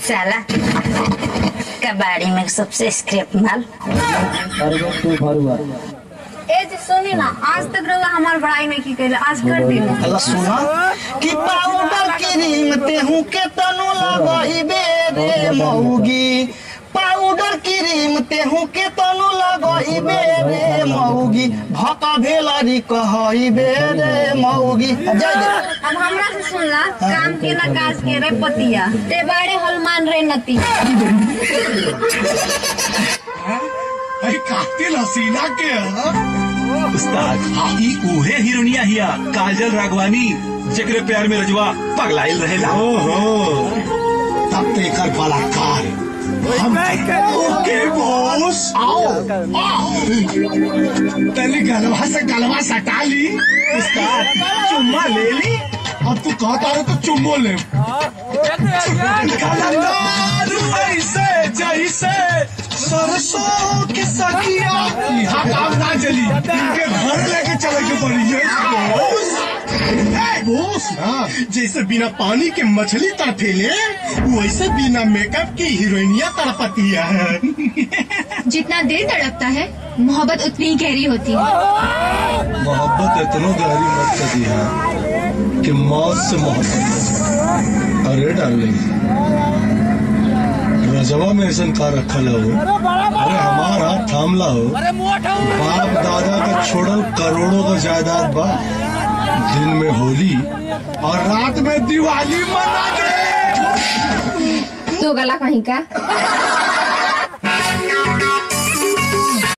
साला कबाड़ी में सबसे स्क्रैप माल। ए जी सुनी ना, आज तक रउआ हमार बड़ाई नहीं की करे, आज कर दी। अल्लाह सुना कि पाउडर क्रीम तेहू के तनु लगइबे रे मौगी, पाउडर क्रीम तेहू के तनु लगइबे रे मौगी, भका भेलरी कहइबे रे मौगी। जय जय। अब हमरा से सुनला, काम के ना काज के रे पतिया, ते बाड़े हलमान रे नती। अरे कातिल हसीना के उस्ताद ई उहे हीरोनिया हिया काजल राघवानी जेकरे प्यार में रजवा पगलाइल रहेला। ओहो तब ते कर बलात्कार हम ओके बॉस आओ पहले गलवा से गलवा सटा ली उस्ताद, चुम्मा ले ली, अब तू कहता है तो चुम्बो ले। ऐसे जैसे सरसों की सखिया यहाँ काम ना चली, इनके घर लेके चले के पड़ी है बोस। जैसे बिना पानी के मछली तड़पेले वैसे बिना मेकअप की हीरोइनिया तड़पती है। जितना देर तड़पता है मोहब्बत उतनी ही गहरी होती है। मोहब्बत इतना गहरी मत करती है कि मौत से मोहब्बत। अरे डार्लिंग रजवा में ऐसा का रखल हो, अरे हमारा हाथ थामला हो, बाप दादा का छोड़ल करोड़ों का जायदाद बा, दिन में होली और रात में दिवाली मना दे। तो गला कहीं का